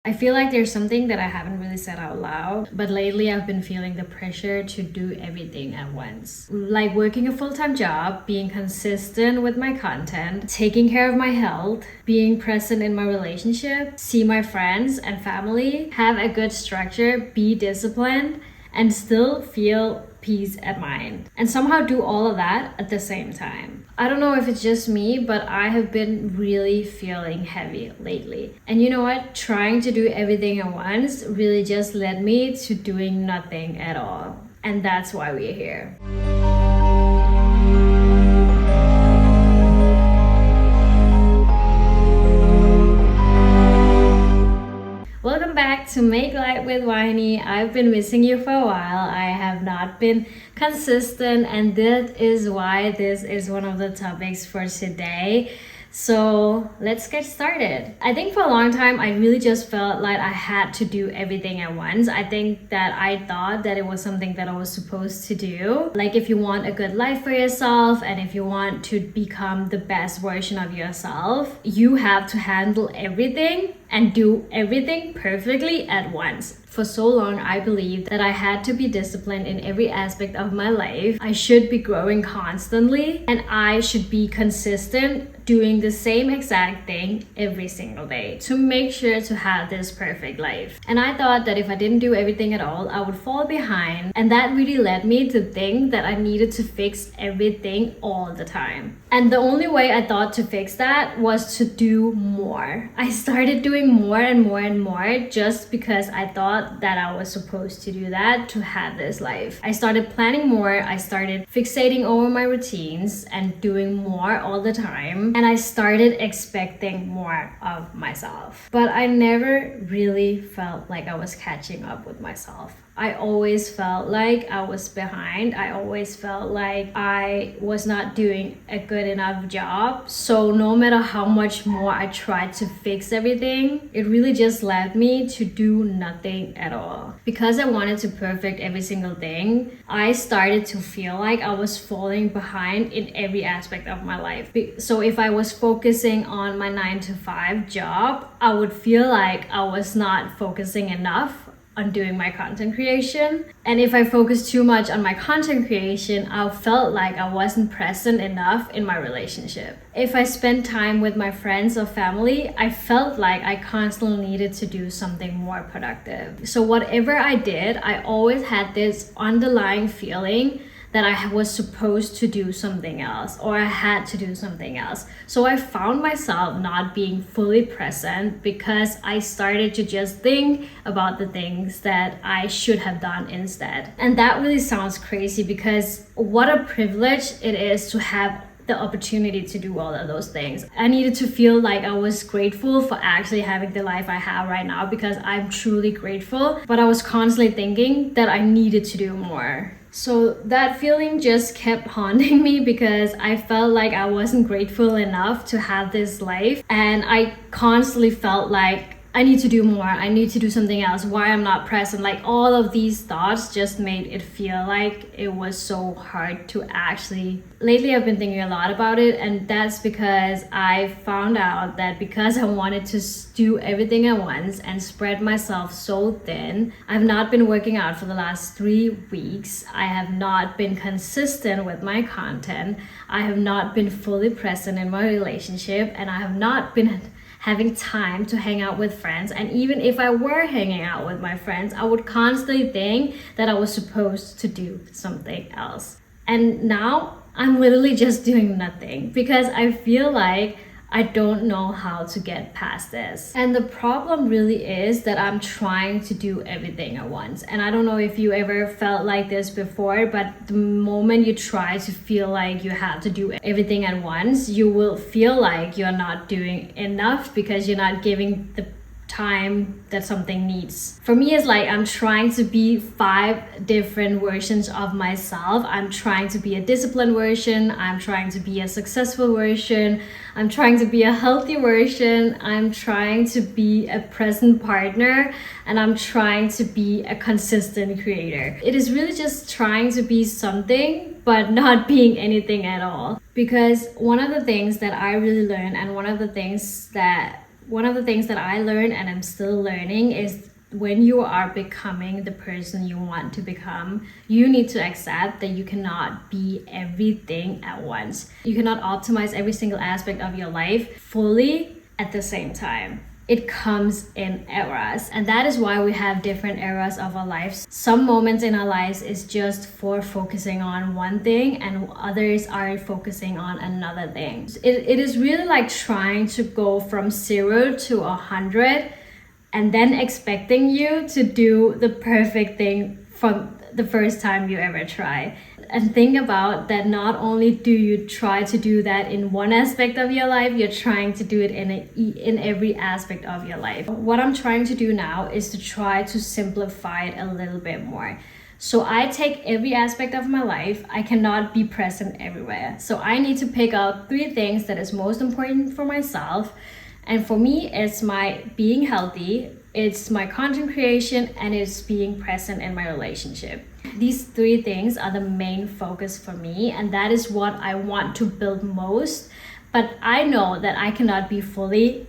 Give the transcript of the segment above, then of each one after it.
I feel like there's something that I haven't really said out loud, but lately I've been feeling the pressure to do everything at once. Like working a full-time job, being consistent with my content, taking care of my health, being present in my relationship, see my friends and family, have a good structure, be disciplined, and still feel peace at mind. And somehow do all of that at the same time. I don't know if it's just me, but I have been really feeling heavy lately. And you know what? Trying to do everything at once really just led me to doing nothing at all. And that's why we're here. Welcome back to Make Light with Winey. I've been missing you for a while. I have not been consistent, and that is why this is one of the topics for today. So let's get started. I think for a long time, I really just felt like I had to do everything at once. I think that I thought that it was something that I was supposed to do. Like if you want a good life for yourself and if you want to become the best version of yourself, you have to handle everything and do everything perfectly at once. For so long, I believed that I had to be disciplined in every aspect of my life. I should be growing constantly and I should be consistent doing the same exact thing every single day to make sure to have this perfect life. And I thought that if I didn't do everything at all, I would fall behind. And that really led me to think that I needed to fix everything all the time. And the only way I thought to fix that was to do more. I started doing more and more and more just because I thought that I was supposed to do that to have this life. I started planning more, I started fixating over my routines and doing more all the time, and I started expecting more of myself. But I never really felt like I was catching up with myself. I always felt like I was behind. I always felt like I was not doing a good enough job. So no matter how much more I tried to fix everything, it really just led me to do nothing at all. Because I wanted to perfect every single thing, I started to feel like I was falling behind in every aspect of my life. So if I was focusing on my 9-to-5 job, I would feel like I was not focusing enough on doing my content creation. And if I focused too much on my content creation, I felt like I wasn't present enough in my relationship. If I spent time with my friends or family, I felt like I constantly needed to do something more productive. So whatever I did, I always had this underlying feeling that I was supposed to do something else or I had to do something else. So I found myself not being fully present because I started to just think about the things that I should have done instead. And that really sounds crazy because what a privilege it is to have the opportunity to do all of those things. I needed to feel like I was grateful for actually having the life I have right now because I'm truly grateful, but I was constantly thinking that I needed to do more. So that feeling just kept haunting me because I felt like I wasn't grateful enough to have this life, and I constantly felt like I need to do more, I need to do something else, why I'm not present. Like all of these thoughts just made it feel like it was so hard to actually. Lately I've been thinking a lot about it, and that's because I found out that because I wanted to do everything at once and spread myself so thin, I've not been working out for the last 3 weeks. I have not been consistent with my content. I have not been fully present in my relationship, and I have not been having time to hang out with friends. And even if I were hanging out with my friends, I would constantly think that I was supposed to do something else. And now I'm literally just doing nothing because I feel like I don't know how to get past this. And the problem really is that I'm trying to do everything at once. And I don't know if you ever felt like this before, but the moment you try to feel like you have to do everything at once, you will feel like you're not doing enough because you're not giving the time that something needs. For me, it's like I'm trying to be 5 different versions of myself. I'm trying to be a disciplined version, I'm trying to be a successful version, I'm trying to be a healthy version, I'm trying to be a present partner, and I'm trying to be a consistent creator. It is really just trying to be something but not being anything at all. Because one of the things that I really learned, and one of the things that one of the things that I learned and I'm still learning is when you are becoming the person you want to become, you need to accept that you cannot be everything at once. You cannot optimize every single aspect of your life fully at the same time. It comes in eras, and that is why we have different eras of our lives. Some moments in our lives is just for focusing on one thing, and others are focusing on another thing. It is really like trying to go from 0 to 100 and then expecting you to do the perfect thing from the first time you ever try. And think about that, not only do you try to do that in one aspect of your life, you're trying to do it in every aspect of your life. What I'm trying to do now is to try to simplify it a little bit more. So I take every aspect of my life. I cannot be present everywhere. So I need to pick out 3 things that is most important for myself. And for me, it's my being healthy, it's my content creation, and it's being present in my relationship. These 3 things are the main focus for me, and that is what I want to build most. But I know that I cannot be fully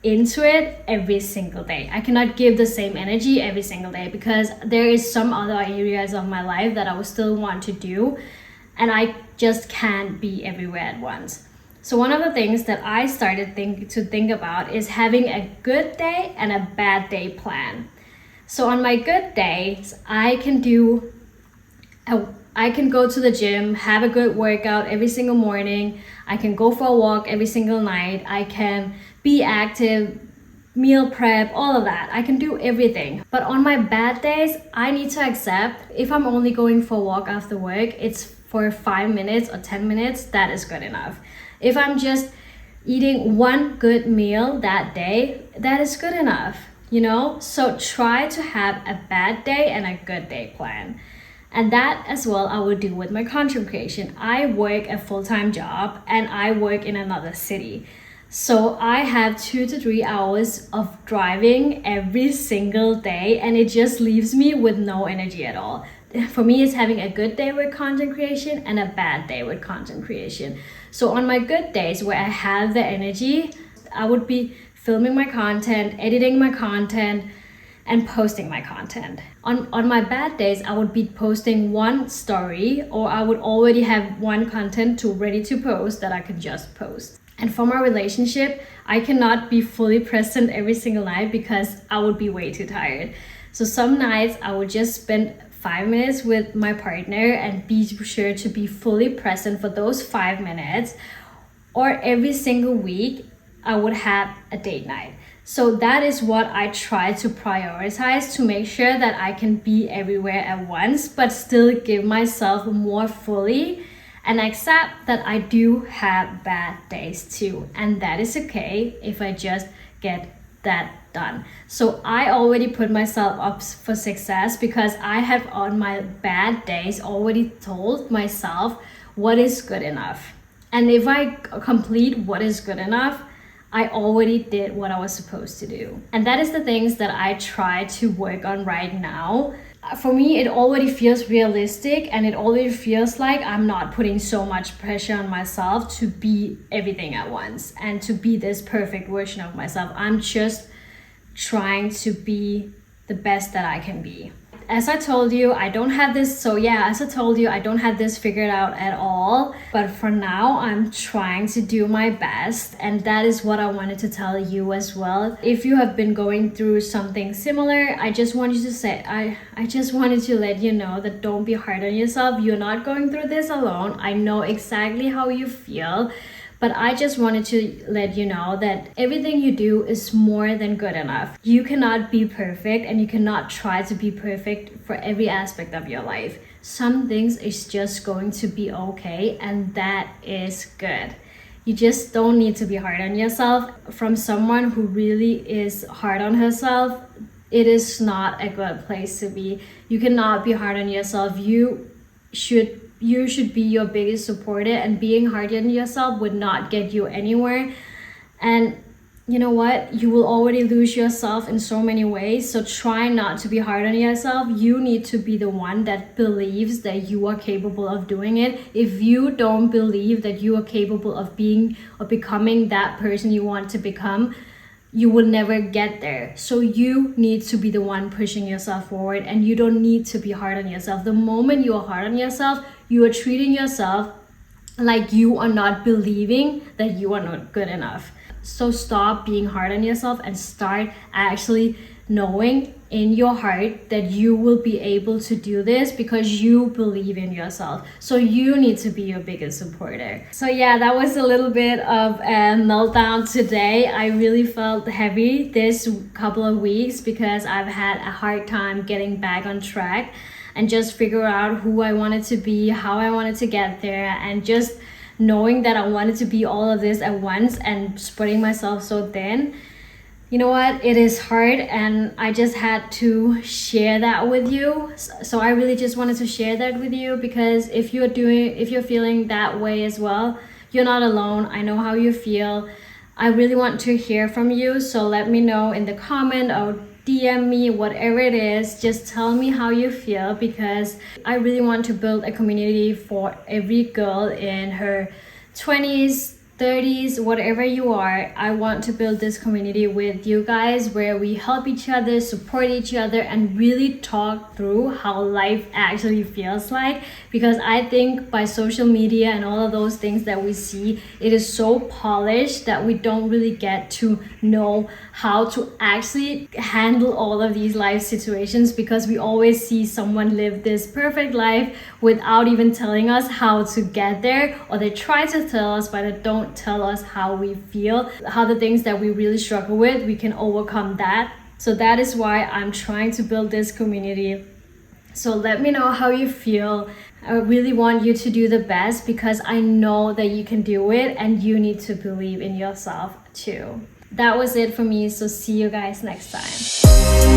into it every single day. I cannot give the same energy every single day because there is some other areas of my life that I will still want to do, and I just can't be everywhere at once. So one of the things that I started to think about is having a good day and a bad day plan. So on my good days, I can go to the gym, have a good workout every single morning. I can go for a walk every single night. I can be active, meal prep, all of that. I can do everything. But on my bad days, I need to accept if I'm only going for a walk after work, it's for 5 minutes or 10 minutes, that is good enough. If I'm just eating one good meal that day, that is good enough, you know? So try to have a bad day and a good day plan. And that as well I would do with my content creation. I work a full-time job and I work in another city. So I have 2 to 3 hours of driving every single day, and it just leaves me with no energy at all. For me, it's having a good day with content creation and a bad day with content creation. So on my good days where I have the energy, I would be filming my content, editing my content, and posting my content. On my bad days, I would be posting one story, or I would already have one content ready to post that I could just post. And for my relationship, I cannot be fully present every single night because I would be way too tired. So some nights I would just spend 5 minutes with my partner and be sure to be fully present for those 5 minutes. Or every single week, I would have a date night. So that is what I try to prioritize to make sure that I can be everywhere at once, but still give myself more fully and accept that I do have bad days too. And that is okay if I just get that done. So I already put myself up for success because I have on my bad days already told myself what is good enough. And if I complete what is good enough, I already did what I was supposed to do. And that is the things that I try to work on right now. For me, it already feels realistic, and it already feels like I'm not putting so much pressure on myself to be everything at once and to be this perfect version of myself. I'm just trying to be the best that I can be. As I told you, I don't have this, I don't have this figured out at all. But for now, I'm trying to do my best. And that is what I wanted to tell you as well. If you have been going through something similar, I just wanted to let you know that don't be hard on yourself. You're not going through this alone. I know exactly how you feel. But I just wanted to let you know that everything you do is more than good enough. You cannot be perfect, and you cannot try to be perfect for every aspect of your life. Some things is just going to be okay, and that is good. You just don't need to be hard on yourself. From someone who really is hard on herself, it is not a good place to be. You cannot be hard on yourself. You should be your biggest supporter, and being hard on yourself would not get you anywhere. And you know what? You will already lose yourself in so many ways. So try not to be hard on yourself. You need to be the one that believes that you are capable of doing it. If you don't believe that you are capable of being or becoming that person you want to become, you will never get there. So you need to be the one pushing yourself forward, and you don't need to be hard on yourself. The moment you are hard on yourself, you are treating yourself like you are not believing that you are not good enough. So stop being hard on yourself and start actually knowing in your heart that you will be able to do this because you believe in yourself. So you need to be your biggest supporter. So yeah, that was a little bit of a meltdown today. I really felt heavy this couple of weeks because I've had a hard time getting back on track and just figure out who I wanted to be, how I wanted to get there, and just knowing that I wanted to be all of this at once and spreading myself so thin. You know what, it is hard, and I just had to share that with you. So I really just wanted to share that with you, because if you're feeling that way as well, you're not alone. I know how you feel. I really want to hear from you, so let me know in the comment or DM me, whatever it is. Just tell me how you feel, because I really want to build a community for every girl in her 20s, 30s, whatever you are. I want to build this community with you guys where we help each other, support each other, and really talk through how life actually feels like. Because I think by social media and all of those things that we see, it is so polished that we don't really get to know how to actually handle all of these life situations, because we always see someone live this perfect life without even telling us how to get there, or they try to tell us but they don't tell us how we feel, how the things that we really struggle with, we can overcome that. So that is why I'm trying to build this community. So let me know how you feel. I really want you to do the best, because I know that you can do it, and you need to believe in yourself too. That was it for me, so see you guys next time.